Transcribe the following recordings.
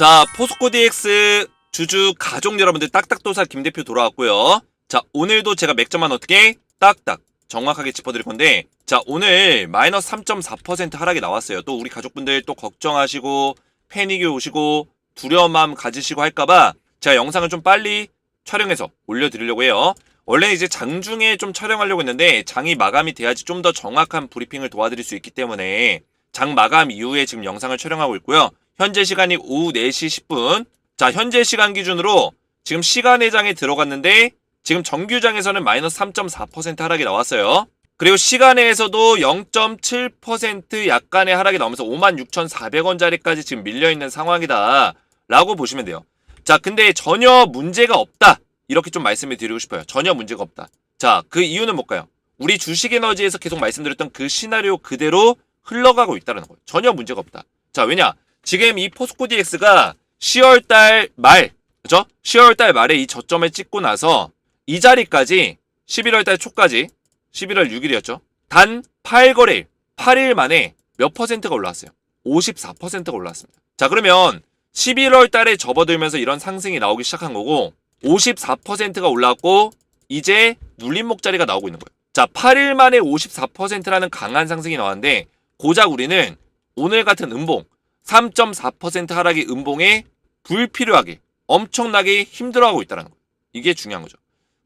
자, 포스코 DX 주주 가족 여러분들 딱딱도사 김대표 돌아왔고요. 자, 오늘도 제가 맥점만 어떻게 딱딱 정확하게 짚어드릴 건데, 자, 오늘 마이너스 3.4% 하락이 나왔어요. 또 우리 가족분들 또 걱정하시고 패닉이 오시고 두려운 마음 가지시고 할까봐 제가 영상을 좀 빨리 촬영해서 올려드리려고 해요. 원래 이제 장중에 좀 촬영하려고 했는데 장이 마감이 돼야지 좀 더 정확한 브리핑을 도와드릴 수 있기 때문에 장 마감 이후에 지금 영상을 촬영하고 있고요. 현재 시간이 오후 4시 10분. 자, 현재 시간 기준으로 지금 시간외장에 들어갔는데 지금 정규장에서는 마이너스 3.4% 하락이 나왔어요. 그리고 시간외에서도 0.7% 약간의 하락이 나오면서 56,400원짜리까지 지금 밀려있는 상황이다 라고 보시면 돼요. 자, 근데 전혀 문제가 없다 이렇게 좀 말씀을 드리고 싶어요. 전혀 문제가 없다. 자, 그 이유는 뭘까요? 우리 주식에너지에서 계속 말씀드렸던 그 시나리오 그대로 흘러가고 있다는 거예요. 전혀 문제가 없다. 자, 왜냐? 지금 이 포스코 DX가 10월달 말, 그죠? 10월달 말에 이 저점을 찍고 나서 이 자리까지 11월달 초까지 11월 6일이었죠. 단 8거래일, 8일 만에 몇 퍼센트가 올라왔어요? 54%가 올라왔습니다. 자, 그러면 11월 달에 접어들면서 이런 상승이 나오기 시작한 거고 54%가 올라왔고 이제 눌림목 자리가 나오고 있는 거예요. 자, 8일 만에 54%라는 강한 상승이 나왔는데 고작 우리는 오늘 같은 음봉 3.4% 하락의 음봉에 불필요하게 엄청나게 힘들어하고 있다는 거예요. 이게 중요한 거죠.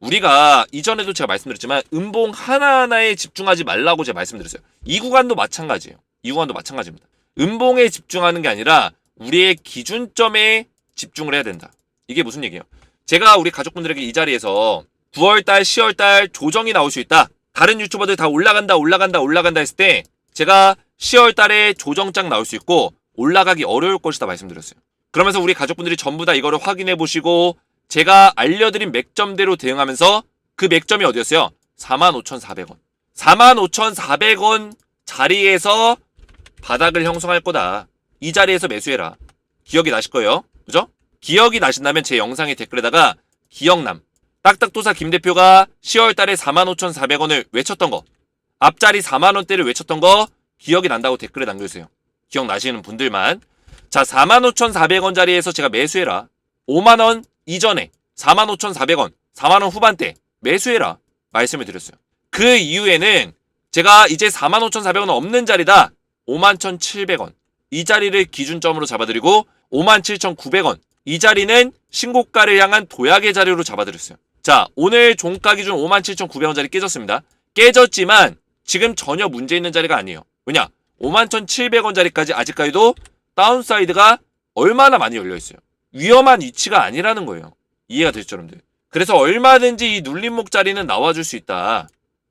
우리가 이전에도 제가 말씀드렸지만 음봉 하나하나에 집중하지 말라고 제가 말씀드렸어요. 이 구간도 마찬가지예요. 이 구간도 마찬가지입니다. 음봉에 집중하는 게 아니라 우리의 기준점에 집중을 해야 된다. 이게 무슨 얘기예요? 제가 우리 가족분들에게 이 자리에서 9월달, 10월달 조정이 나올 수 있다. 다른 유튜버들 다 올라간다 했을 때 제가 10월달에 조정장 나올 수 있고 올라가기 어려울 것이다 말씀드렸어요. 그러면서 우리 가족분들이 전부 다 이거를 확인해 보시고 제가 알려드린 맥점대로 대응하면서 그 맥점이 어디였어요? 45,400원. 45,400원 자리에서 바닥을 형성할 거다. 이 자리에서 매수해라. 기억이 나실 거예요. 그죠? 기억이 나신다면 제 영상의 댓글에다가 기억남. 딱딱도사 김대표가 10월달에 45,400원을 외쳤던 거, 앞자리 4만원대를 외쳤던 거 기억이 난다고 댓글에 남겨주세요. 기억나시는 분들만. 자, 45,400원 자리에서 제가 매수해라. 5만원 이전에 45,400원, 4만원 후반대 매수해라 말씀을 드렸어요. 그 이후에는 제가 이제 45,400원 없는 자리다. 51,700원 이 자리를 기준점으로 잡아드리고 57,900원 이 자리는 신고가를 향한 도약의 자리로 잡아드렸어요. 자, 오늘 종가 기준 57,900원 자리 깨졌습니다. 깨졌지만 지금 전혀 문제 있는 자리가 아니에요. 왜냐? 51,700원 자리까지 아직까지도 다운사이드가 얼마나 많이 열려있어요. 위험한 위치가 아니라는 거예요. 이해가 되시죠, 여러분들? 그래서 얼마든지 이 눌림목 자리는 나와줄 수 있다.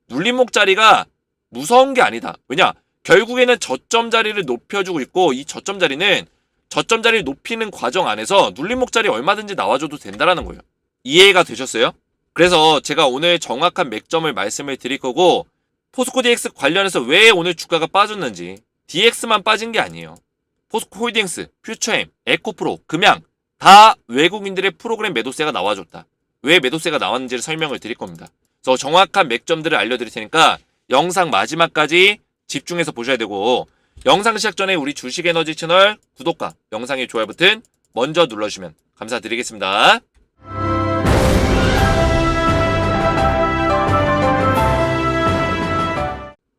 눌림목 자리가 무서운 게 아니다. 왜냐? 결국에는 저점 자리를 높여주고 있고 이 저점 자리는 저점 자리를 높이는 과정 안에서 눌림목 자리 얼마든지 나와줘도 된다라는 거예요. 이해가 되셨어요? 그래서 제가 오늘 정확한 맥점을 말씀을 드릴 거고 포스코 DX 관련해서 왜 오늘 주가가 빠졌는지 DX만 빠진 게 아니에요. 포스코 홀딩스, 퓨처엠, 에코프로, 금양 다 외국인들의 프로그램 매도세가 나와줬다. 왜 매도세가 나왔는지를 설명을 드릴 겁니다. 그래서 정확한 맥점들을 알려드릴 테니까 영상 마지막까지 집중해서 보셔야 되고 영상 시작 전에 우리 주식에너지 채널 구독과 영상의 좋아요 버튼 먼저 눌러주시면 감사드리겠습니다.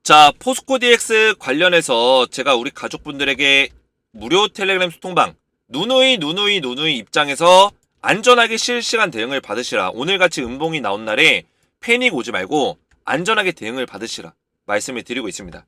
자, 포스코 DX 관련해서 제가 우리 가족분들에게 무료 텔레그램 소통방 누누이 입장에서 안전하게 실시간 대응을 받으시라. 오늘같이 음봉이 나온 날에 패닉 오지 말고 안전하게 대응을 받으시라 말씀을 드리고 있습니다.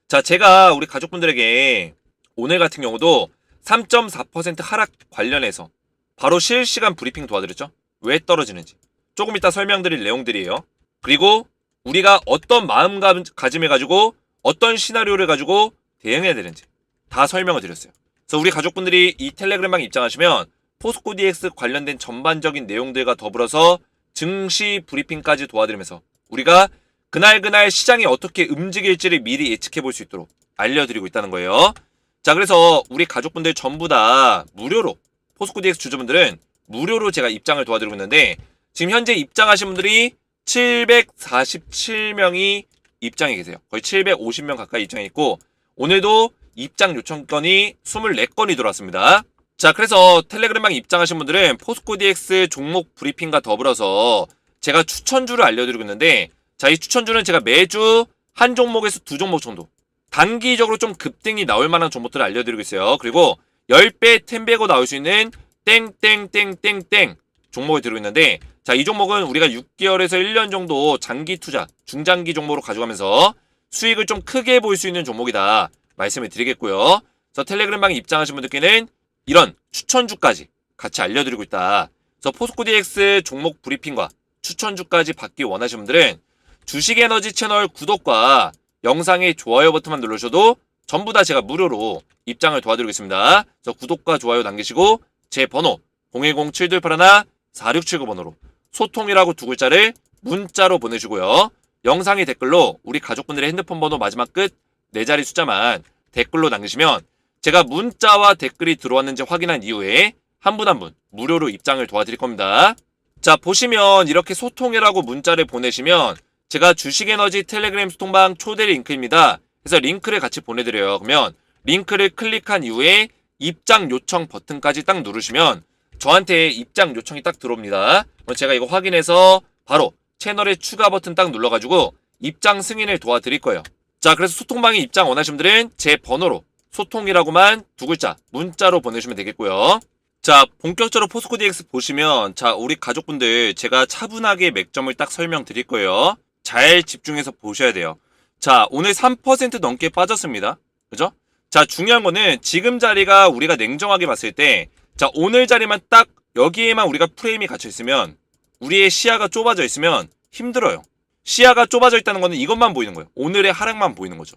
자, 제가 우리 가족분들에게 오늘 같은 경우도 3.4% 하락 관련해서 바로 실시간 브리핑 도와드렸죠. 왜 떨어지는지 조금 이따 설명드릴 내용들이에요. 그리고 우리가 어떤 마음가짐을 가지고 어떤 시나리오를 가지고 대응해야 되는지 다 설명을 드렸어요. 그래서 우리 가족분들이 이 텔레그램방 입장하시면 포스코 DX 관련된 전반적인 내용들과 더불어서 증시 브리핑까지 도와드리면서 우리가 그날 시장이 어떻게 움직일지를 미리 예측해 볼 수 있도록 알려드리고 있다는 거예요. 자, 그래서 우리 가족분들 전부 다 무료로 포스코 DX 주주분들은 무료로 제가 입장을 도와드리고 있는데 지금 현재 입장하신 분들이 747명이 입장해 계세요. 거의 750명 가까이 입장해 있고 오늘도 입장 요청 건이 24건이 들어왔습니다. 자, 그래서 텔레그램방 입장하신 분들은 포스코 DX 종목 브리핑과 더불어서 제가 추천주를 알려드리고 있는데, 자, 이 추천주는 제가 매주 한 종목에서 두 종목 정도 단기적으로 좀 급등이 나올 만한 종목들을 알려드리고 있어요. 그리고 10배, 10배고 나올 수 있는 땡땡땡땡땡 종목을 들고 있는데, 자, 이 종목은 우리가 6개월에서 1년 정도 장기 투자, 중장기 종목으로 가져가면서 수익을 좀 크게 볼 수 있는 종목이다 말씀을 드리겠고요. 그래서 텔레그램방에 입장하신 분들께는 이런 추천주까지 같이 알려드리고 있다. 그래서 포스코 DX 종목 브리핑과 추천주까지 받기 원하시는 분들은 주식에너지 채널 구독과 영상의 좋아요 버튼만 눌러주셔도 전부 다 제가 무료로 입장을 도와드리겠습니다. 그래서 구독과 좋아요 남기시고 제 번호 010-7281-4679 번호로 소통이라고 두 글자를 문자로 보내주고요. 영상의 댓글로 우리 가족분들의 핸드폰 번호 마지막 끝 4자리 숫자만 댓글로 남기시면 제가 문자와 댓글이 들어왔는지 확인한 이후에 한 분 한 분 무료로 입장을 도와드릴 겁니다. 자, 보시면 이렇게 소통이라고 문자를 보내시면 제가 주식에너지 텔레그램 소통방 초대 링크입니다. 그래서 링크를 같이 보내드려요. 그러면 링크를 클릭한 이후에 입장 요청 버튼까지 딱 누르시면 저한테 입장 요청이 딱 들어옵니다. 그럼 제가 이거 확인해서 바로 채널에 추가 버튼 딱 눌러가지고 입장 승인을 도와드릴 거예요. 자, 그래서 소통방에 입장 원하시는 분들은 제 번호로 소통이라고만 두 글자 문자로 보내주시면 되겠고요. 자, 본격적으로 포스코 DX 보시면 자, 우리 가족분들 제가 차분하게 맥점을 딱 설명드릴 거예요. 잘 집중해서 보셔야 돼요. 자, 오늘 3% 넘게 빠졌습니다. 그죠? 자, 중요한 거는 지금 자리가 우리가 냉정하게 봤을 때 자, 오늘 자리만 딱 여기에만 우리가 프레임이 갇혀 있으면 우리의 시야가 좁아져 있으면 힘들어요. 시야가 좁아져 있다는 거는 이것만 보이는 거예요. 오늘의 하락만 보이는 거죠.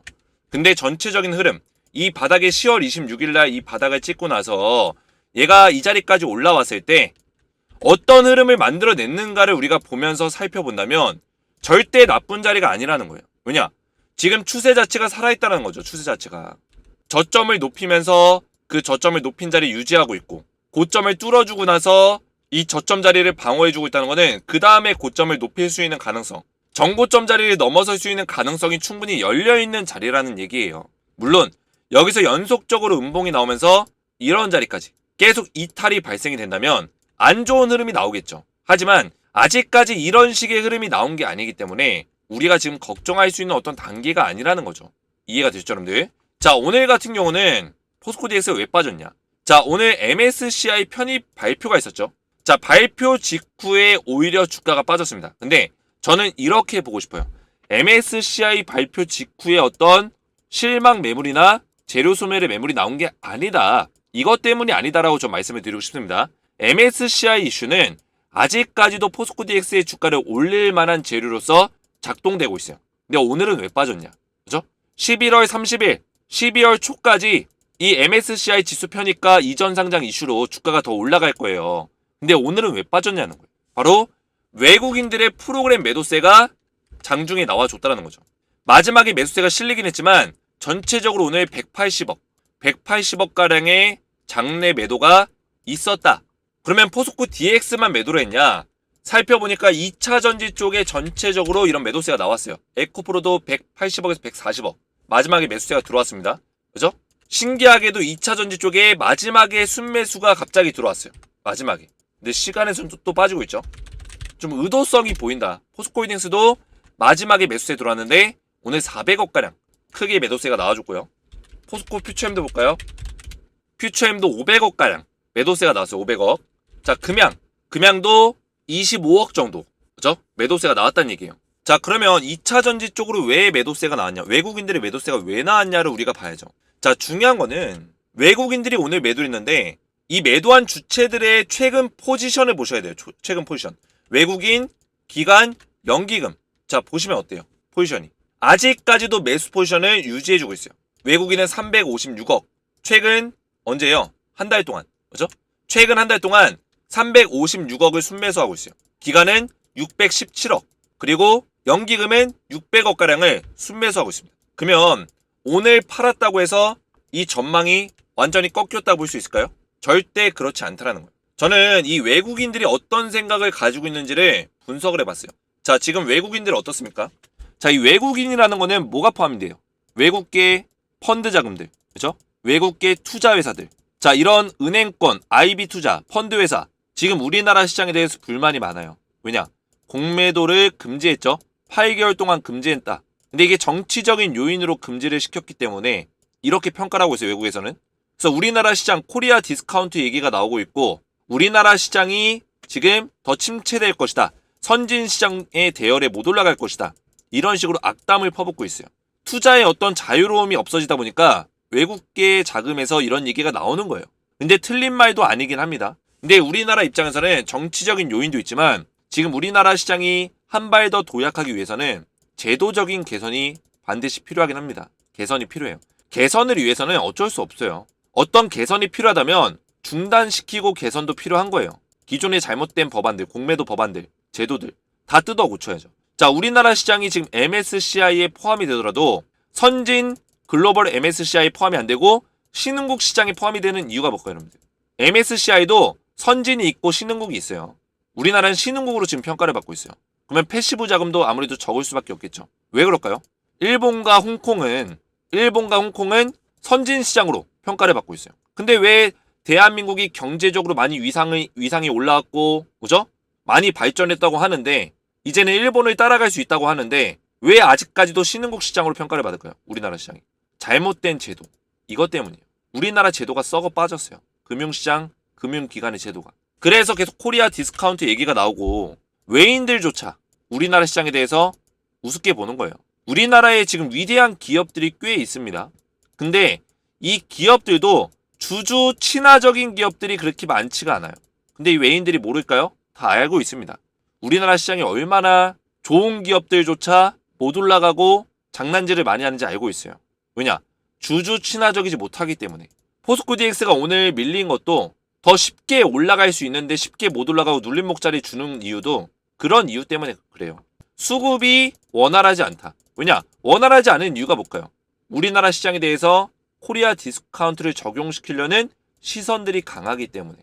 근데 전체적인 흐름, 이 바닥에 10월 26일 날 이 바닥을 찍고 나서 얘가 이 자리까지 올라왔을 때 어떤 흐름을 만들어냈는가를 우리가 보면서 살펴본다면 절대 나쁜 자리가 아니라는 거예요. 왜냐? 지금 추세 자체가 살아있다는 거죠. 추세 자체가. 저점을 높이면서 그 저점을 높인 자리 유지하고 있고 고점을 뚫어주고 나서 이 저점 자리를 방어해주고 있다는 거는 그 다음에 고점을 높일 수 있는 가능성, 정고점 자리를 넘어설 수 있는 가능성이 충분히 열려있는 자리라는 얘기예요. 물론 여기서 연속적으로 음봉이 나오면서 이런 자리까지 계속 이탈이 발생이 된다면 안 좋은 흐름이 나오겠죠. 하지만 아직까지 이런 식의 흐름이 나온 게 아니기 때문에 우리가 지금 걱정할 수 있는 어떤 단계가 아니라는 거죠. 이해가 되셨죠, 여러분들? 자, 오늘 같은 경우는 포스코 DX가 왜 빠졌냐? 자, 오늘 MSCI 편입 발표가 있었죠. 자, 발표 직후에 오히려 주가가 빠졌습니다. 근데 저는 이렇게 보고 싶어요. MSCI 발표 직후에 어떤 실망 매물이나 재료 소멸의 매물이 나온 게 아니다. 이것 때문이 아니다라고 좀 말씀을 드리고 싶습니다. MSCI 이슈는 아직까지도 포스코 DX의 주가를 올릴 만한 재료로서 작동되고 있어요. 근데 오늘은 왜 빠졌냐? 그죠? 11월 30일, 12월 초까지 이 MSCI 지수 편입과 이전 상장 이슈로 주가가 더 올라갈 거예요. 근데 오늘은 왜 빠졌냐는 거예요. 바로 외국인들의 프로그램 매도세가 장중에 나와줬다는 거죠. 마지막에 매수세가 실리긴 했지만 전체적으로 오늘 180억 가량의 장내 매도가 있었다. 그러면 포스코 DX만 매도를 했냐? 살펴보니까 2차 전지 쪽에 전체적으로 이런 매도세가 나왔어요. 에코프로도 180억에서 140억. 마지막에 매수세가 들어왔습니다. 그죠? 신기하게도 2차 전지 쪽에 마지막에 순매수가 갑자기 들어왔어요. 마지막에. 근데 시간에서는 또 빠지고 있죠. 좀 의도성이 보인다. 포스코홀딩스도 마지막에 매수세 들어왔는데 오늘 400억가량 크게 매도세가 나와줬고요. 포스코 퓨처엠도 볼까요? 퓨처엠도 500억가량 매도세가 나왔어요. 500억. 자, 금양도 25억 정도. 그죠? 매도세가 나왔다는 얘기예요. 자, 그러면 2차 전지 쪽으로 왜 매도세가 나왔냐? 외국인들의 매도세가 왜 나왔냐를 우리가 봐야죠. 자, 중요한 거는 외국인들이 오늘 매도했는데 이 매도한 주체들의 최근 포지션을 보셔야 돼요. 최근 포지션. 외국인, 기관, 연기금. 자, 보시면 어때요? 포지션이. 아직까지도 매수 포지션을 유지해주고 있어요. 외국인은 356억. 최근 언제요? 한 달 동안. 그죠? 최근 한 달 동안 356억을 순매수하고 있어요. 기관은 617억. 그리고 연기금은 600억가량을 순매수하고 있습니다. 그러면 오늘 팔았다고 해서 이 전망이 완전히 꺾였다고 볼 수 있을까요? 절대 그렇지 않다라는 거예요. 저는 이 외국인들이 어떤 생각을 가지고 있는지를 분석을 해봤어요. 자, 지금 외국인들 어떻습니까? 자, 이 외국인이라는 거는 뭐가 포함이 돼요? 외국계 펀드 자금들, 그죠? 외국계 투자 회사들, 자, 이런 은행권, IB 투자, 펀드 회사 지금 우리나라 시장에 대해서 불만이 많아요. 왜냐? 공매도를 금지했죠. 8개월 동안 금지했다. 근데 이게 정치적인 요인으로 금지를 시켰기 때문에 이렇게 평가를 하고 있어요, 외국에서는. 그래서 우리나라 시장 코리아 디스카운트 얘기가 나오고 있고, 우리나라 시장이 지금 더 침체될 것이다. 선진 시장의 대열에 못 올라갈 것이다. 이런 식으로 악담을 퍼붓고 있어요. 투자의 어떤 자유로움이 없어지다 보니까 외국계 자금에서 이런 얘기가 나오는 거예요. 근데 틀린 말도 아니긴 합니다. 근데 우리나라 입장에서는 정치적인 요인도 있지만 지금 우리나라 시장이 한 발 더 도약하기 위해서는 제도적인 개선이 반드시 필요하긴 합니다. 개선이 필요해요. 개선을 위해서는 어쩔 수 없어요. 어떤 개선이 필요하다면 중단시키고 개선도 필요한 거예요. 기존의 잘못된 법안들, 공매도 법안들, 제도들 다 뜯어 고쳐야죠. 자, 우리나라 시장이 지금 MSCI에 포함이 되더라도 선진 글로벌 MSCI에 포함이 안 되고 신흥국 시장에 포함이 되는 이유가 뭘까요, 여러분들? MSCI도 선진이 있고 신흥국이 있어요. 우리나라는 신흥국으로 지금 평가를 받고 있어요. 그러면 패시브 자금도 아무래도 적을 수밖에 없겠죠. 왜 그럴까요? 일본과 홍콩은 선진 시장으로 평가를 받고 있어요. 근데 왜 대한민국이 경제적으로 많이 위상이 올라왔고, 그죠? 많이 발전했다고 하는데, 이제는 일본을 따라갈 수 있다고 하는데, 왜 아직까지도 신흥국 시장으로 평가를 받을까요? 우리나라 시장이. 잘못된 제도. 이것 때문이에요. 우리나라 제도가 썩어 빠졌어요. 금융시장, 금융기관의 제도가. 그래서 계속 코리아 디스카운트 얘기가 나오고, 외인들조차 우리나라 시장에 대해서 우습게 보는 거예요. 우리나라에 지금 위대한 기업들이 꽤 있습니다. 근데 이 기업들도 주주 친화적인 기업들이 그렇게 많지가 않아요. 근데 이 외인들이 모를까요? 다 알고 있습니다. 우리나라 시장이 얼마나 좋은 기업들조차 못 올라가고 장난질을 많이 하는지 알고 있어요. 왜냐? 주주 친화적이지 못하기 때문에. 포스코 DX가 오늘 밀린 것도 더 쉽게 올라갈 수 있는데 쉽게 못 올라가고 눌린 목자리 주는 이유도 그런 이유 때문에 그래요. 수급이 원활하지 않다. 왜냐? 원활하지 않은 이유가 뭘까요? 우리나라 시장에 대해서 코리아 디스카운트를 적용시키려는 시선들이 강하기 때문에.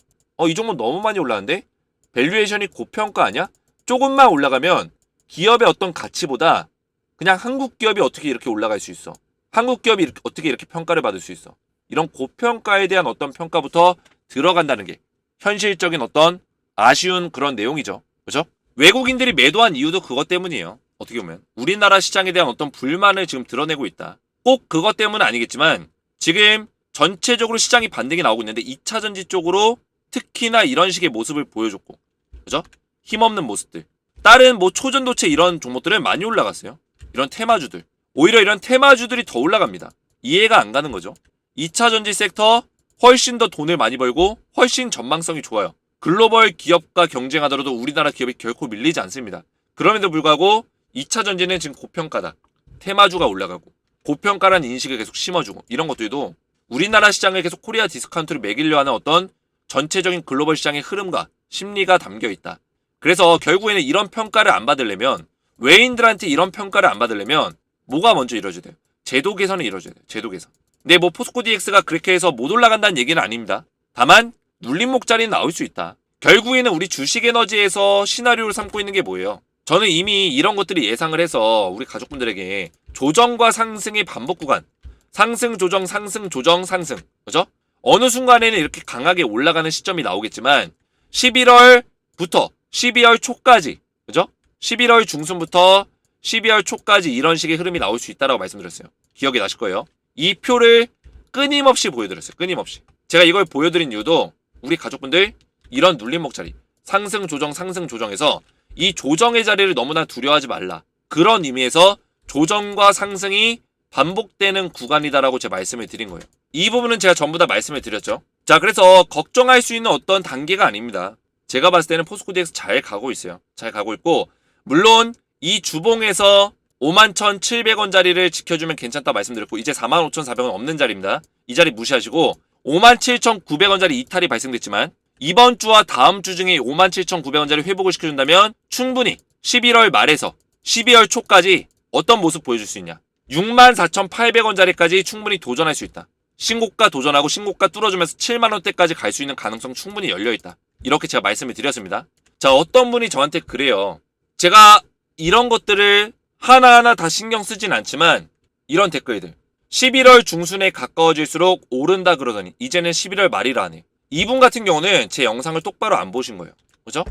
이 종목 너무 많이 올라가는데? 밸류에이션이 고평가 아니야? 조금만 올라가면 기업의 어떤 가치보다 그냥 한국 기업이 어떻게 이렇게 올라갈 수 있어? 한국 기업이 어떻게 이렇게 평가를 받을 수 있어? 이런 고평가에 대한 어떤 평가부터 들어간다는 게 현실적인 어떤 아쉬운 그런 내용이죠. 그죠? 외국인들이 매도한 이유도 그것 때문이에요. 어떻게 보면 우리나라 시장에 대한 어떤 불만을 지금 드러내고 있다. 꼭 그것 때문은 아니겠지만 지금 전체적으로 시장이 반등이 나오고 있는데 2차전지 쪽으로 특히나 이런 식의 모습을 보여줬고, 그죠? 힘없는 모습들. 다른 초전도체 이런 종목들은 많이 올라갔어요. 이런 테마주들. 오히려 이런 테마주들이 더 올라갑니다. 이해가 안 가는 거죠. 2차전지 섹터 훨씬 더 돈을 많이 벌고 훨씬 전망성이 좋아요. 글로벌 기업과 경쟁하더라도 우리나라 기업이 결코 밀리지 않습니다. 그럼에도 불구하고 2차 전지는 지금 고평가다. 테마주가 올라가고 고평가라는 인식을 계속 심어주고 이런 것들도 우리나라 시장을 계속 코리아 디스카운트를 매기려 하는 어떤 전체적인 글로벌 시장의 흐름과 심리가 담겨 있다. 그래서 결국에는 이런 평가를 안 받으려면 외인들한테 이런 평가를 안 받으려면 뭐가 먼저 이루어져야 돼요? 제도 개선이 이루어져야 돼요. 제도 개선. 근데 포스코 DX가 그렇게 해서 못 올라간다는 얘기는 아닙니다. 다만 눌린 목자리는 나올 수 있다. 결국에는 우리 주식에너지에서 시나리오를 삼고 있는 게 뭐예요? 저는 이미 이런 것들이 예상을 해서 우리 가족분들에게 조정과 상승의 반복 구간, 상승 조정 상승 조정 상승, 그죠? 어느 순간에는 이렇게 강하게 올라가는 시점이 나오겠지만 11월부터 12월 초까지, 그죠? 11월 중순부터 12월 초까지 이런 식의 흐름이 나올 수 있다라고 말씀드렸어요. 기억이 나실 거예요. 이 표를 끊임없이 보여드렸어요. 끊임없이. 제가 이걸 보여드린 이유도 우리 가족분들 이런 눌린 목자리, 상승 조정에서 이 조정의 자리를 너무나 두려워하지 말라. 그런 의미에서 조정과 상승이 반복되는 구간이다라고 제가 말씀을 드린 거예요. 이 부분은 제가 전부 다 말씀을 드렸죠. 자, 그래서 걱정할 수 있는 어떤 단계가 아닙니다. 제가 봤을 때는 포스코 DX 잘 가고 있어요. 잘 가고 있고, 물론 이 주봉에서 51,700원 자리를 지켜주면 괜찮다 말씀드렸고, 이제 45,400원 없는 자리입니다. 이 자리 무시하시고 57,900원짜리 이탈이 발생됐지만 이번 주와 다음 주 중에 57,900원짜리 회복을 시켜준다면 충분히 11월 말에서 12월 초까지 어떤 모습 보여줄 수 있냐? 64,800원짜리까지 충분히 도전할 수 있다. 신고가 도전하고 신고가 뚫어주면서 7만원대까지 갈 수 있는 가능성 충분히 열려있다. 이렇게 제가 말씀을 드렸습니다. 자, 어떤 분이 저한테 그래요. 제가 이런 것들을 하나하나 다 신경 쓰진 않지만 이런 댓글들 11월 중순에 가까워질수록 오른다 그러더니 이제는 11월 말이라네. 이분 같은 경우는 제 영상을 똑바로 안 보신 거예요. 그죠?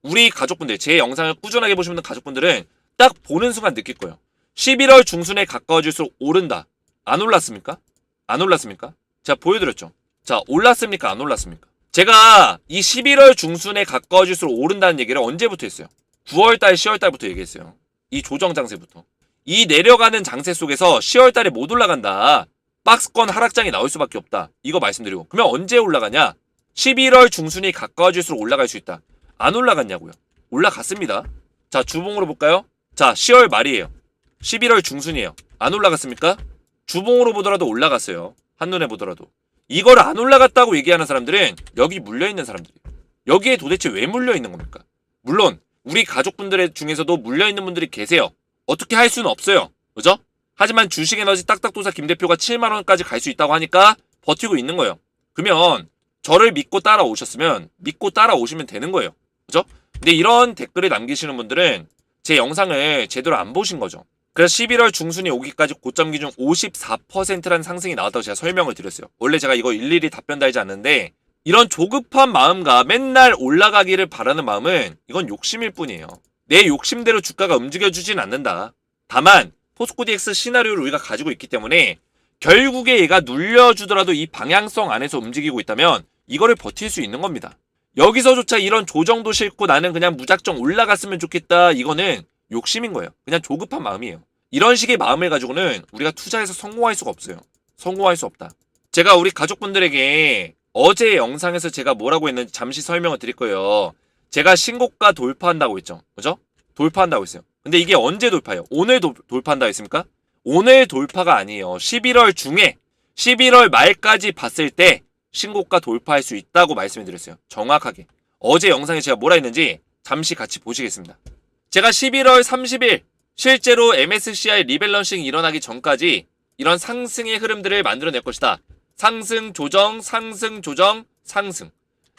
우리 가족분들, 제 영상을 꾸준하게 보시는 가족분들은 딱 보는 순간 느낄 거예요. 11월 중순에 가까워질수록 오른다. 안 올랐습니까? 안 올랐습니까? 제가 보여드렸죠. 자, 올랐습니까? 안 올랐습니까? 제가 이 11월 중순에 가까워질수록 오른다는 얘기를 언제부터 했어요? 9월달, 10월달부터 얘기했어요. 이 조정 장세부터. 이 내려가는 장세 속에서 10월달에 못 올라간다. 박스권 하락장이 나올 수밖에 없다. 이거 말씀드리고. 그러면 언제 올라가냐? 11월 중순이 가까워질수록 올라갈 수 있다. 안 올라갔냐고요? 올라갔습니다. 자, 주봉으로 볼까요? 자, 10월 말이에요. 11월 중순이에요. 안 올라갔습니까? 주봉으로 보더라도 올라갔어요. 한눈에 보더라도. 이걸 안 올라갔다고 얘기하는 사람들은 여기 물려있는 사람들이에요. 여기에 도대체 왜 물려있는 겁니까? 물론 우리 가족분들 중에서도 물려있는 분들이 계세요. 어떻게 할 수는 없어요. 그죠? 하지만 주식에너지 딱딱도사 김 대표가 7만원까지 갈 수 있다고 하니까 버티고 있는 거예요. 그러면 저를 믿고 따라오셨으면 믿고 따라오시면 되는 거예요. 그죠? 근데 이런 댓글을 남기시는 분들은 제 영상을 제대로 안 보신 거죠. 그래서 11월 중순이 오기까지 고점 기준 54%라는 상승이 나왔다고 제가 설명을 드렸어요. 원래 제가 이거 일일이 답변 달지 않는데 이런 조급한 마음과 맨날 올라가기를 바라는 마음은 이건 욕심일 뿐이에요. 내 욕심대로 주가가 움직여주진 않는다. 다만 포스코DX 시나리오를 우리가 가지고 있기 때문에 결국에 얘가 눌려주더라도 이 방향성 안에서 움직이고 있다면 이거를 버틸 수 있는 겁니다. 여기서조차 이런 조정도 싫고 나는 그냥 무작정 올라갔으면 좋겠다. 이거는 욕심인 거예요. 그냥 조급한 마음이에요. 이런 식의 마음을 가지고는 우리가 투자해서 성공할 수가 없어요. 성공할 수 없다. 제가 우리 가족분들에게 어제 영상에서 제가 뭐라고 했는지 잠시 설명을 드릴 거예요. 제가 신고가 돌파한다고 했죠. 그죠? 돌파한다고 했어요. 근데 이게 언제 돌파해요? 오늘 돌파한다고 했습니까? 오늘 돌파가 아니에요. 11월 중에 11월 말까지 봤을 때 신고가 돌파할 수 있다고 말씀을 드렸어요. 정확하게. 어제 영상에 제가 뭐라 했는지 잠시 같이 보시겠습니다. 제가 11월 30일 실제로 MSCI 리밸런싱이 일어나기 전까지 이런 상승의 흐름들을 만들어낼 것이다. 상승, 조정, 상승, 조정, 상승.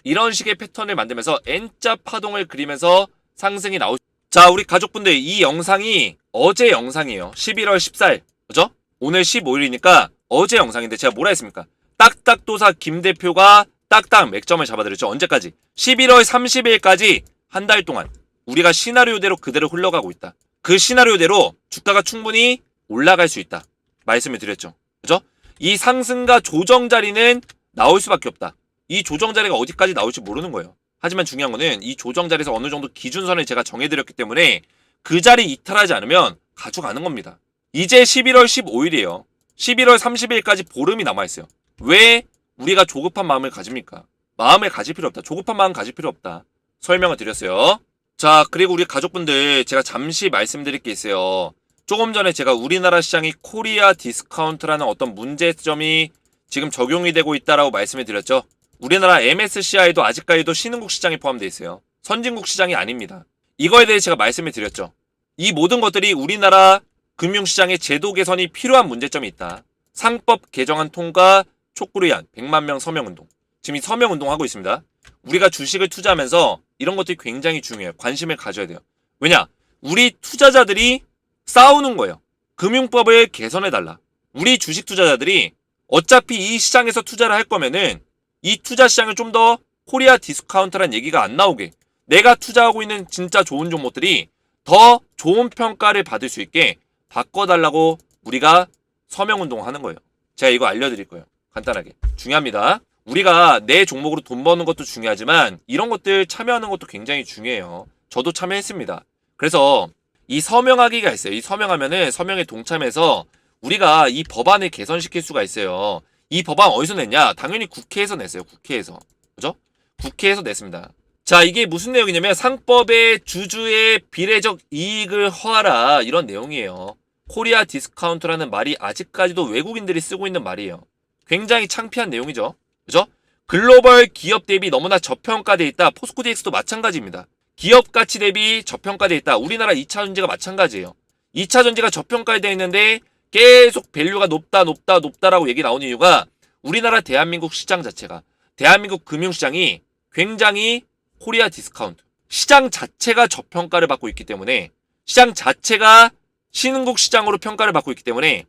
이런 식의 패턴을 만들면서 N자 파동을 그리면서 상승이 나올. 자, 우리 가족분들 이 영상이 어제 영상이에요. 11월 14일. 그죠? 오늘 15일이니까 어제 영상인데 제가 뭐라 했습니까? 딱딱도사 김 대표가 딱딱 맥점을 잡아드렸죠. 언제까지? 11월 30일까지 한 달 동안 우리가 시나리오대로 그대로 흘러가고 있다. 그 시나리오대로 주가가 충분히 올라갈 수 있다. 말씀을 드렸죠. 그죠? 이 상승과 조정 자리는 나올 수밖에 없다. 이 조정 자리가 어디까지 나올지 모르는 거예요. 하지만 중요한 거는 이 조정 자리에서 어느 정도 기준선을 제가 정해드렸기 때문에 그 자리 이탈하지 않으면 가져가는 겁니다. 이제 11월 15일이에요. 11월 30일까지 보름이 남아있어요. 왜 우리가 조급한 마음을 가집니까? 마음을 가질 필요 없다. 조급한 마음 가질 필요 없다. 설명을 드렸어요. 자, 그리고 우리 가족분들 제가 잠시 말씀드릴 게 있어요. 조금 전에 제가 우리나라 시장이 코리아 디스카운트라는 어떤 문제점이 지금 적용이 되고 있다라고 말씀을 드렸죠. 우리나라 MSCI도 아직까지도 신흥국 시장에 포함되어 있어요. 선진국 시장이 아닙니다. 이거에 대해 제가 말씀을 드렸죠. 이 모든 것들이 우리나라 금융시장의 제도 개선이 필요한 문제점이 있다. 상법 개정안 통과 촉구를 위한 100만 명 서명운동. 지금 이 서명운동 하고 있습니다. 우리가 주식을 투자하면서 이런 것들이 굉장히 중요해요. 관심을 가져야 돼요. 왜냐? 우리 투자자들이 싸우는 거예요. 금융법을 개선해달라. 우리 주식 투자자들이 어차피 이 시장에서 투자를 할 거면은 이 투자 시장을 좀 더 코리아 디스카운트라는 얘기가 안 나오게 내가 투자하고 있는 진짜 좋은 종목들이 더 좋은 평가를 받을 수 있게 바꿔달라고 우리가 서명운동을 하는 거예요. 제가 이거 알려드릴 거예요. 간단하게. 중요합니다. 우리가 내 종목으로 돈 버는 것도 중요하지만 이런 것들 참여하는 것도 굉장히 중요해요. 저도 참여했습니다. 그래서 이 서명하기가 있어요. 이 서명하면은 서명에 동참해서 우리가 이 법안을 개선시킬 수가 있어요. 이 법안 어디서 냈냐? 당연히 국회에서 냈어요. 국회에서. 그죠? 국회에서 냈습니다. 자, 이게 무슨 내용이냐면 상법의 주주의 비례적 이익을 허하라 이런 내용이에요. 코리아 디스카운트라는 말이 아직까지도 외국인들이 쓰고 있는 말이에요. 굉장히 창피한 내용이죠. 그죠? 글로벌 기업 대비 너무나 저평가되어 있다. 포스코DX도 마찬가지입니다. 기업 가치 대비 저평가되어 있다. 우리나라 2차 전지가 마찬가지예요. 2차 전지가 저평가되어 있는데 계속 밸류가 높다라고 얘기 나오는 이유가 우리나라 대한민국 시장 자체가 대한민국 금융시장이 굉장히 코리아 디스카운트 시장 자체가 저평가를 받고 있기 때문에 시장 자체가 신흥국 시장으로 평가를 받고 있기 때문에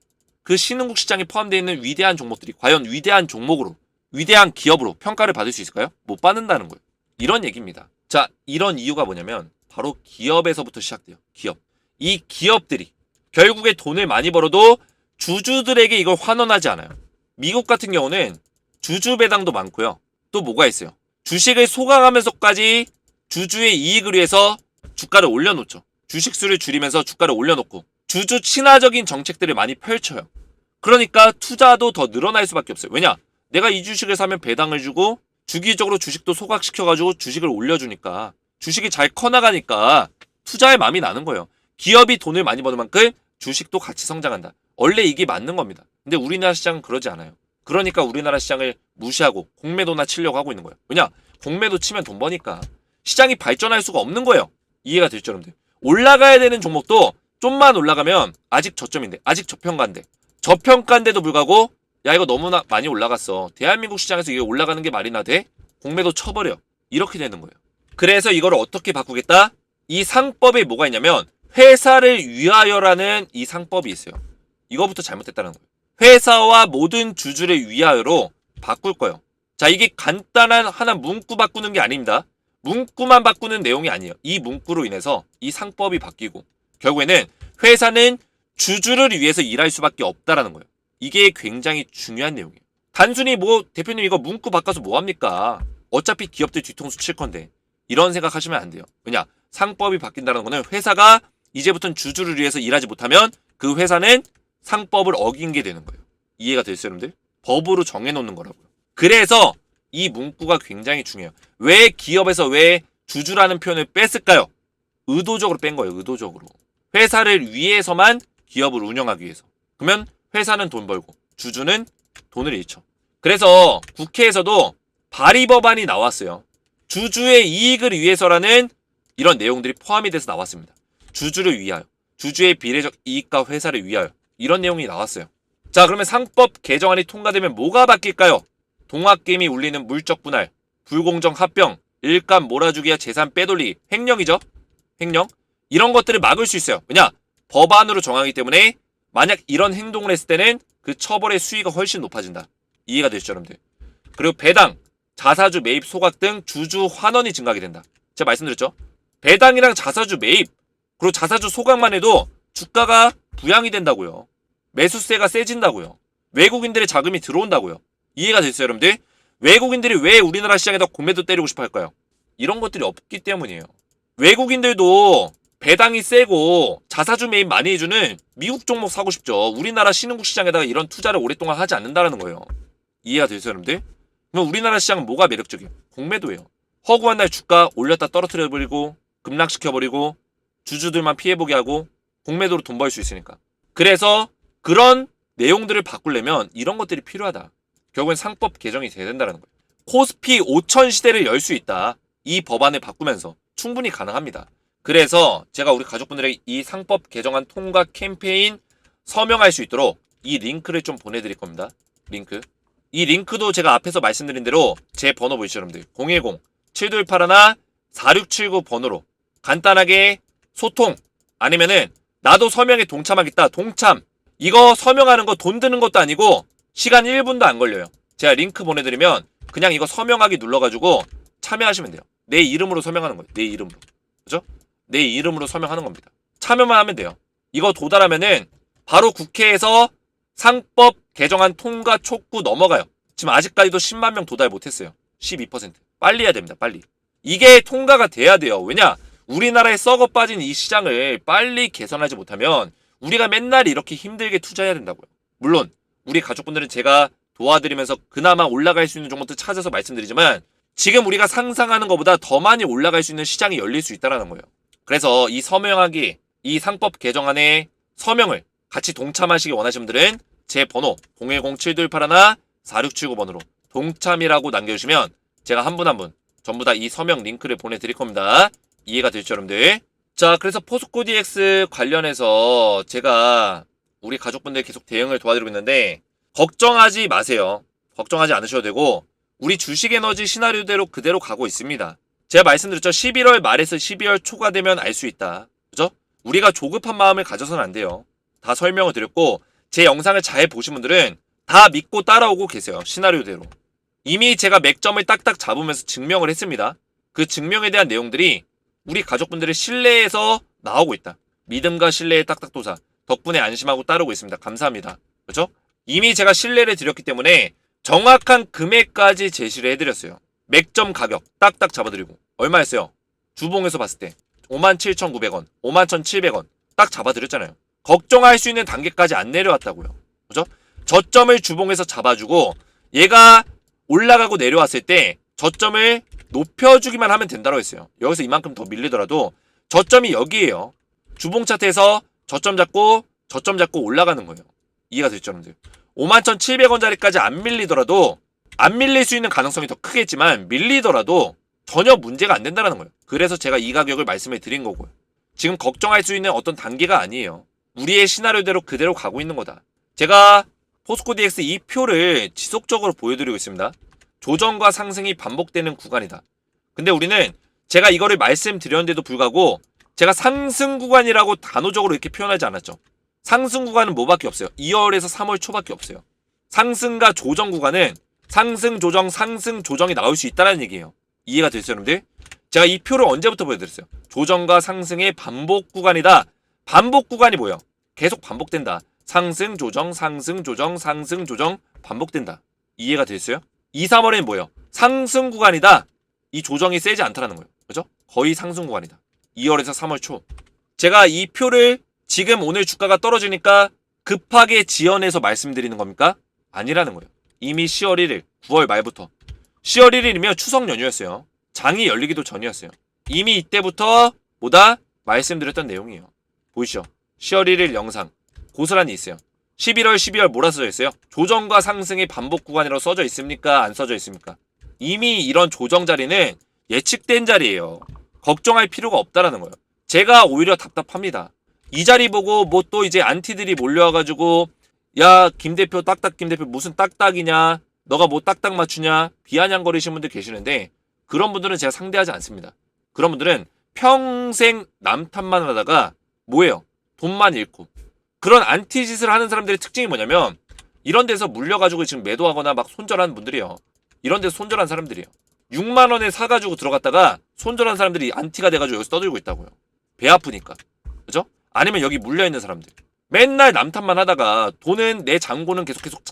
그 신흥국 시장에 포함되어 있는 위대한 종목들이 과연 위대한 종목으로, 위대한 기업으로 평가를 받을 수 있을까요? 못 받는다는 거예요. 이런 얘기입니다. 자, 이런 이유가 뭐냐면 바로 기업에서부터 시작돼요. 기업. 이 기업들이 결국에 돈을 많이 벌어도 주주들에게 이걸 환원하지 않아요. 미국 같은 경우는 주주 배당도 많고요. 또 뭐가 있어요? 주식을 소각하면서까지 주주의 이익을 위해서 주가를 올려놓죠. 주식수를 줄이면서 주가를 올려놓고 주주 친화적인 정책들을 많이 펼쳐요. 그러니까 투자도 더 늘어날 수밖에 없어요. 왜냐? 내가 이 주식을 사면 배당을 주고 주기적으로 주식도 소각시켜가지고 주식을 올려주니까 주식이 잘 커나가니까 투자의 마음이 나는 거예요. 기업이 돈을 많이 버는 만큼 주식도 같이 성장한다. 원래 이게 맞는 겁니다. 근데 우리나라 시장은 그러지 않아요. 그러니까 우리나라 시장을 무시하고 공매도나 치려고 하고 있는 거예요. 왜냐? 공매도 치면 돈 버니까 시장이 발전할 수가 없는 거예요. 이해가 됐죠, 여러분들? 올라가야 되는 종목도 좀만 올라가면 아직 저점인데, 아직 저평가인데, 저평가인데도 불구하고 야 이거 너무나 많이 올라갔어. 대한민국 시장에서 이게 올라가는 게 말이나 돼? 공매도 쳐버려. 이렇게 되는 거예요. 그래서 이거를 어떻게 바꾸겠다? 이 상법에 뭐가 있냐면 회사를 위하여라는 이 상법이 있어요. 이거부터 잘못됐다는 거예요. 회사와 모든 주주를 위하여로 바꿀 거예요. 자, 이게 간단한 하나 문구 바꾸는 게 아닙니다. 문구만 바꾸는 내용이 아니에요. 이 문구로 인해서 이 상법이 바뀌고 결국에는 회사는 주주를 위해서 일할 수밖에 없다라는 거예요. 이게 굉장히 중요한 내용이에요. 단순히 뭐 대표님 이거 문구 바꿔서 뭐합니까? 어차피 기업들 뒤통수 칠 건데 이런 생각하시면 안 돼요. 왜냐? 상법이 바뀐다는 거는 회사가 이제부터는 주주를 위해서 일하지 못하면 그 회사는 상법을 어긴 게 되는 거예요. 이해가 됐어요, 여러분들? 법으로 정해놓는 거라고요. 그래서 이 문구가 굉장히 중요해요. 왜 기업에서 왜 주주라는 표현을 뺐을까요? 의도적으로 뺀 거예요. 의도적으로. 회사를 위해서만 기업을 운영하기 위해서. 그러면 회사는 돈 벌고 주주는 돈을 잃죠. 그래서 국회에서도 발의 법안이 나왔어요. 주주의 이익을 위해서라는 이런 내용들이 포함이 돼서 나왔습니다. 주주를 위하여, 주주의 비례적 이익과 회사를 위하여 이런 내용이 나왔어요. 자, 그러면 상법 개정안이 통과되면 뭐가 바뀔까요? 동학개미 울리는 물적 분할, 불공정 합병, 일감 몰아주기와 재산 빼돌리기, 횡령이죠. 횡령. 이런 것들을 막을 수 있어요. 왜냐? 법안으로 정하기 때문에 만약 이런 행동을 했을 때는 그 처벌의 수위가 훨씬 높아진다. 이해가 되시죠, 여러분들? 그리고 배당, 자사주 매입 소각 등 주주 환원이 증가하게 된다. 제가 말씀드렸죠? 배당이랑 자사주 매입, 그리고 자사주 소각만 해도 주가가 부양이 된다고요. 매수세가 세진다고요. 외국인들의 자금이 들어온다고요. 이해가 됐어요, 여러분들? 외국인들이 왜 우리나라 시장에다 공매도 때리고 싶어 할까요? 이런 것들이 없기 때문이에요. 외국인들도 배당이 세고 자사주 매입 많이 해주는 미국 종목 사고 싶죠. 우리나라 신흥국 시장에다가 이런 투자를 오랫동안 하지 않는다는 거예요. 이해가 되세요, 여러분들? 그럼 우리나라 시장은 뭐가 매력적이에요? 공매도예요. 허구한 날 주가 올렸다 떨어뜨려버리고 급락시켜버리고 주주들만 피해보게 하고 공매도로 돈 벌 수 있으니까. 그래서 그런 내용들을 바꾸려면 이런 것들이 필요하다. 결국엔 상법 개정이 돼야 된다는 거예요. 코스피 5천 시대를 열 수 있다. 이 법안을 바꾸면서 충분히 가능합니다. 그래서 제가 우리 가족분들에게 이 상법 개정안 통과 캠페인 서명할 수 있도록 이 링크를 좀 보내드릴 겁니다. 링크. 이 링크도 제가 앞에서 말씀드린 대로 제 번호 보이시죠, 여러분들? 010-7281-4679 번호로 간단하게 소통 아니면은 나도 서명에 동참하겠다. 동참. 이거 서명하는 거 돈 드는 것도 아니고 시간 1분도 안 걸려요. 제가 링크 보내드리면 그냥 이거 서명하기 눌러가지고 참여하시면 돼요. 내 이름으로 서명하는 거예요. 내 이름으로. 그죠? 내 이름으로 서명하는 겁니다. 참여만 하면 돼요. 이거 도달하면은 바로 국회에서 상법 개정안 통과 촉구 넘어가요. 지금 아직까지도 10만 명 도달 못했어요. 12%. 빨리 해야 됩니다. 빨리. 이게 통과가 돼야 돼요. 왜냐? 우리나라에 썩어 빠진 이 시장을 빨리 개선하지 못하면 우리가 맨날 이렇게 힘들게 투자해야 된다고요. 물론 우리 가족분들은 제가 도와드리면서 그나마 올라갈 수 있는 종목들 찾아서 말씀드리지만 지금 우리가 상상하는 것보다 더 많이 올라갈 수 있는 시장이 열릴 수 있다는 거예요. 그래서 이 서명하기, 이 상법 개정안에 서명을 같이 동참하시기 원하시는 분들은 제 번호 010-7281-4679 번호로 동참이라고 남겨주시면 제가 한 분 한 분 전부 다 이 서명 링크를 보내드릴 겁니다. 이해가 되시죠, 여러분들? 자, 그래서 포스코 DX 관련해서 제가 우리 가족분들 계속 대응을 도와드리고 있는데 걱정하지 마세요. 걱정하지 않으셔도 되고 우리 주식에너지 시나리오대로 그대로 가고 있습니다. 제가 말씀드렸죠. 11월 말에서 12월 초가 되면 알 수 있다. 그죠? 우리가 조급한 마음을 가져서는 안 돼요. 다 설명을 드렸고 제 영상을 잘 보신 분들은 다 믿고 따라오고 계세요. 시나리오대로. 이미 제가 맥점을 딱딱 잡으면서 증명을 했습니다. 그 증명에 대한 내용들이 우리 가족분들의 신뢰에서 나오고 있다. 믿음과 신뢰의 딱딱도사. 덕분에 안심하고 따르고 있습니다. 감사합니다. 그렇죠? 이미 제가 신뢰를 드렸기 때문에 정확한 금액까지 제시를 해드렸어요. 맥점 가격 딱딱 잡아드리고. 얼마였어요? 주봉에서 봤을 때 57,900원, 51,700원 딱 잡아드렸잖아요. 걱정할 수 있는 단계까지 안 내려왔다고요. 그죠? 저점을 주봉에서 잡아주고 얘가 올라가고 내려왔을 때 저점을 높여주기만 하면 된다고 했어요. 여기서 이만큼 더 밀리더라도 저점이 여기에요. 주봉 차트에서 저점 잡고 올라가는 거예요. 이해가 됐죠, 여러분들? 51,700원짜리까지 안 밀리더라도 안 밀릴 수 있는 가능성이 더 크겠지만 밀리더라도 전혀 문제가 안 된다는 거예요. 그래서 제가 이 가격을 말씀해 드린 거고요. 지금 걱정할 수 있는 어떤 단계가 아니에요. 우리의 시나리오대로 그대로 가고 있는 거다. 제가 포스코 DX 이 표를 지속적으로 보여드리고 있습니다. 조정과 상승이 반복되는 구간이다. 근데 우리는 제가 이거를 말씀드렸는데도 불구하고 제가 상승 구간이라고 단호적으로 이렇게 표현하지 않았죠. 상승 구간은 뭐밖에 없어요. 2월에서 3월 초밖에 없어요. 상승과 조정 구간은 상승 조정이 나올 수 있다는 얘기예요. 이해가 됐어요, 여러분들? 제가 이 표를 언제부터 보여드렸어요? 조정과 상승의 반복 구간이다. 반복 구간이 뭐예요? 계속 반복된다. 상승 조정 반복된다. 이해가 됐어요? 2, 3월에는 뭐예요? 상승 구간이다. 이 조정이 세지 않다라는 거예요. 그죠? 거의 상승 구간이다. 2월에서 3월 초. 제가 이 표를 지금 오늘 주가가 떨어지니까 급하게 지연해서 말씀드리는 겁니까? 아니라는 거예요. 이미 10월 1일, 9월 말부터. 10월 1일이면 추석 연휴였어요. 장이 열리기도 전이었어요. 이미 이때부터 뭐다? 말씀드렸던 내용이에요. 보이시죠? 10월 1일 영상 고스란히 있어요. 11월, 12월 뭐라 써져 있어요? 조정과 상승의 반복 구간이라고 써져 있습니까? 안 써져 있습니까? 이미 이런 조정 자리는 예측된 자리예요. 걱정할 필요가 없다라는 거예요. 제가 오히려 답답합니다. 이 자리 보고 뭐 또 이제 안티들이 몰려와가지고 야 김대표 딱딱 김대표 무슨 딱딱이냐 너가 뭐 딱딱 맞추냐 비아냥거리시는 분들 계시는데 그런 분들은 제가 상대하지 않습니다. 그런 분들은 평생 남 탓만 하다가 뭐예요? 돈만 잃고 그런 안티 짓을 하는 사람들의 특징이 뭐냐면 이런 데서 물려가지고 지금 매도하거나 막 손절하는 분들이요. 이런 데서 손절한 사람들이에요. 6만 원에 사가지고 들어갔다가 손절한 사람들이 안티가 돼가지고 여기서 떠들고 있다고요. 배 아프니까. 그죠? 아니면 여기 물려있는 사람들. 맨날 남 탓만 하다가 돈은 내 잔고는 계속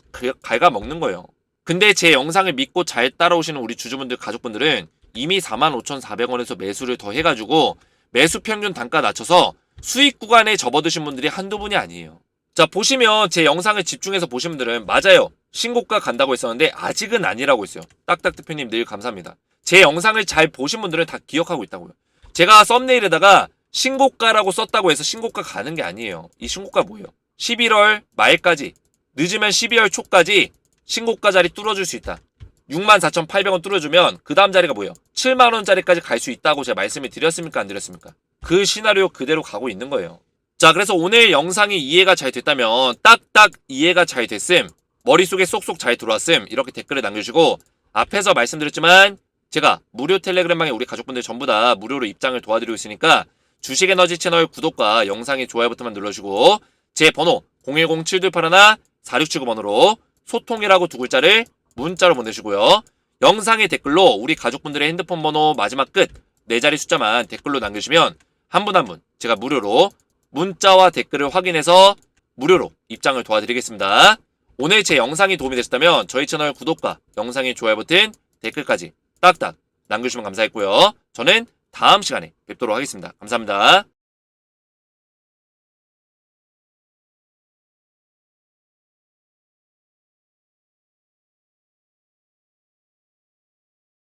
갉아먹는 거예요. 근데 제 영상을 믿고 잘 따라오시는 우리 주주분들 가족분들은 이미 45,400원에서 매수를 더 해가지고 매수 평균 단가 낮춰서 수익 구간에 접어드신 분들이 한두 분이 아니에요. 자 보시면 제 영상을 집중해서 보신 분들은 맞아요. 신고가 간다고 했었는데 아직은 아니라고 했어요. 딱딱 대표님 늘 감사합니다. 제 영상을 잘 보신 분들은 다 기억하고 있다고요. 제가 썸네일에다가 신고가라고 썼다고 해서 신고가 가는 게 아니에요. 이 신고가 뭐예요? 11월 말까지 늦으면 12월 초까지 신고가 자리 뚫어줄 수 있다. 64,800원 뚫어주면 그 다음 자리가 뭐예요? 7만원짜리까지 갈 수 있다고 제가 말씀을 드렸습니까? 안 드렸습니까? 그 시나리오 그대로 가고 있는 거예요. 자 그래서 오늘 영상이 이해가 잘 됐다면 딱딱 이해가 잘 됐음 머릿속에 쏙쏙 잘 들어왔음 이렇게 댓글을 남겨주시고 앞에서 말씀드렸지만 제가 무료 텔레그램방에 우리 가족분들 전부 다 무료로 입장을 도와드리고 있으니까 주식에너지 채널 구독과 영상의 좋아요 버튼만 눌러주고 제 번호 010-7281-4679번으로 소통이라고 두 글자를 문자로 보내시고요. 영상의 댓글로 우리 가족분들의 핸드폰 번호 마지막 끝 4자리 숫자만 댓글로 남겨주시면 한 분 한 분 제가 무료로 문자와 댓글을 확인해서 무료로 입장을 도와드리겠습니다. 오늘 제 영상이 도움이 되셨다면 저희 채널 구독과 영상의 좋아요 버튼 댓글까지 딱딱 남겨주시면 감사했고요. 저는 다음 시간에 뵙도록 하겠습니다. 감사합니다.